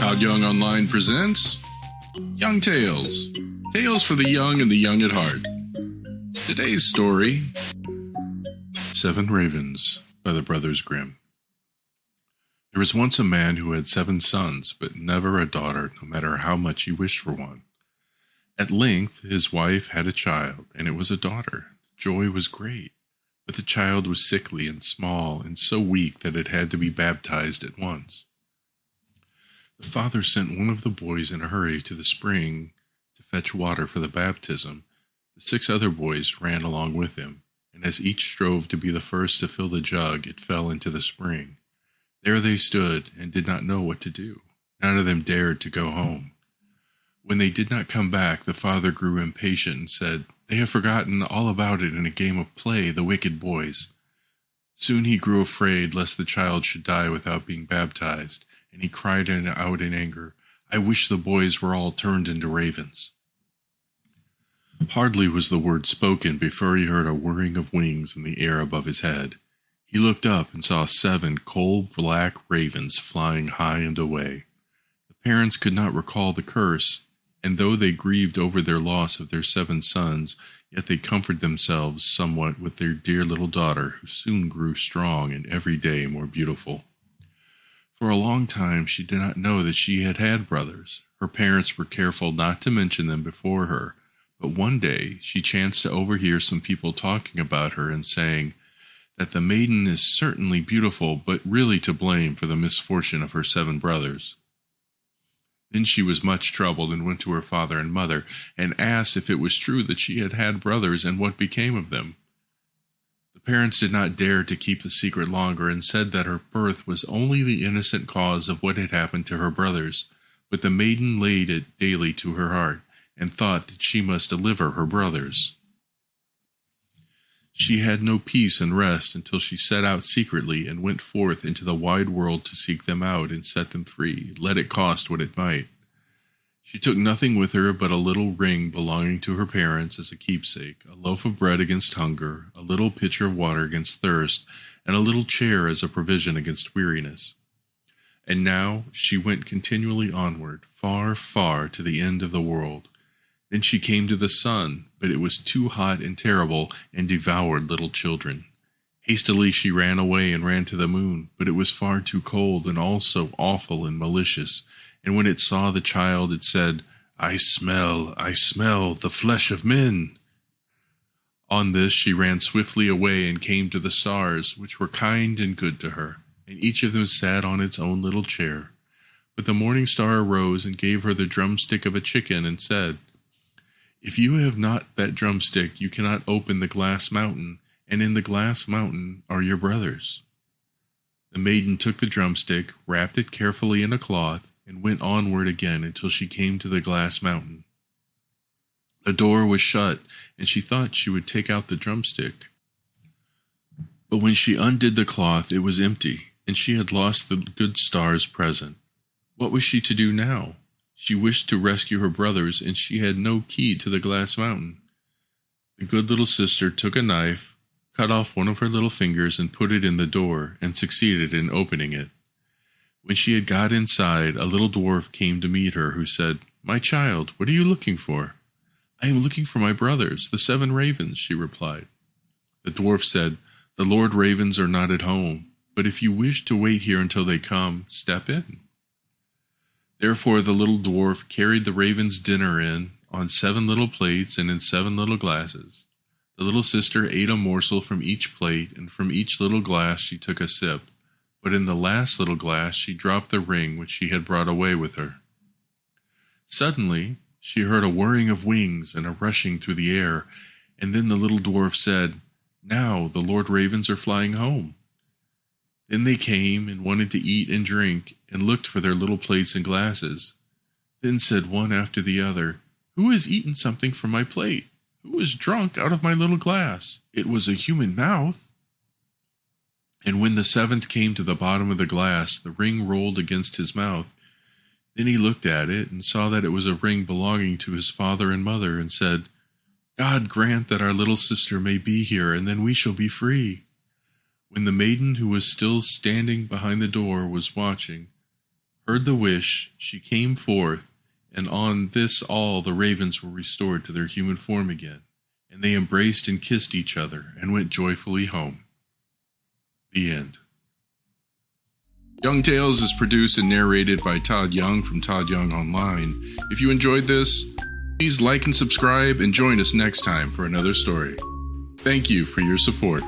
Todd Young Online presents Young Tales. Tales for the young and the young at heart. Today's story, 7 Ravens by the Brothers Grimm. There was once a man who had 7 sons, but never a daughter, no matter how much he wished for one. At length his wife had a child, and it was a daughter. The joy was great, but the child was sickly and small, and so weak that it had to be baptized at once. The father sent one of the boys in a hurry to the spring to fetch water for the baptism. The 6 other boys ran along with him, and as each strove to be the first to fill the jug, it fell into the spring. There they stood and did not know what to do. None of them dared to go home. When they did not come back, the father grew impatient and said, "They have forgotten all about it in a game of play, the wicked boys." Soon he grew afraid lest the child should die without being baptized, and he cried out in anger, "I wish the boys were all turned into ravens." Hardly was the word spoken before he heard a whirring of wings in the air above his head. He looked up and saw 7 coal-black ravens flying high and away. The parents could not recall the curse, and though they grieved over their loss of their 7 sons, yet they comforted themselves somewhat with their dear little daughter, who soon grew strong and every day more beautiful. For a long time she did not know that she had had brothers. Her parents were careful not to mention them before her, but one day she chanced to overhear some people talking about her and saying that the maiden is certainly beautiful, but really to blame for the misfortune of her 7 brothers. Then she was much troubled and went to her father and mother and asked if it was true that she had had brothers and what became of them. The parents did not dare to keep the secret longer and said that her birth was only the innocent cause of what had happened to her brothers, but the maiden laid it daily to her heart and thought that she must deliver her brothers. She had no peace and rest until she set out secretly and went forth into the wide world to seek them out and set them free, let it cost what it might. She took nothing with her but a little ring belonging to her parents as a keepsake, a loaf of bread against hunger, a little pitcher of water against thirst, and a little chair as a provision against weariness. And now she went continually onward, far, far to the end of the world. Then she came to the sun, but it was too hot and terrible, and devoured little children. Hastily she ran away and ran to the moon, but it was far too cold and also awful and malicious. And when it saw the child, it said, I smell the flesh of men." On this she ran swiftly away and came to the stars, which were kind and good to her, and each of them sat on its own little chair. But the morning star arose and gave her the drumstick of a chicken and said, "If you have not that drumstick, you cannot open the glass mountain, and in the glass mountain are your brothers." The maiden took the drumstick, wrapped it carefully in a cloth, and went onward again until she came to the glass mountain. The door was shut, and she thought she would take out the drumstick. But when she undid the cloth, it was empty, and she had lost the good star's present. What was she to do now? She wished to rescue her brothers, and she had no key to the glass mountain. The good little sister took a knife, cut off one of her little fingers, and put it in the door, and succeeded in opening it. When she had got inside, a little dwarf came to meet her, who said, "My child, what are you looking for?" "I am looking for my brothers, the 7 ravens," she replied. The dwarf said, "The Lord Ravens are not at home, but if you wish to wait here until they come, step in." Therefore the little dwarf carried the ravens' dinner in on 7 little plates and in 7 little glasses. The little sister ate a morsel from each plate, and from each little glass she took a sip. But in the last little glass she dropped the ring which she had brought away with her. Suddenly she heard a whirring of wings and a rushing through the air, and then the little dwarf said, "Now the Lord Ravens are flying home." Then they came and wanted to eat and drink, and looked for their little plates and glasses. Then said one after the other, "Who has eaten something from my plate? Who has drunk out of my little glass? It was a human mouth." And when the 7th came to the bottom of the glass, the ring rolled against his mouth. Then he looked at it and saw that it was a ring belonging to his father and mother, and said, "God grant that our little sister may be here, and then we shall be free." When the maiden, who was still standing behind the door, was watching, heard the wish, she came forth, and on this all the ravens were restored to their human form again, and they embraced and kissed each other, and went joyfully home. The end. Young Tales is produced and narrated by Todd Young from Todd Young Online. If you enjoyed this, please like and subscribe, and join us next time for another story. Thank you for your support.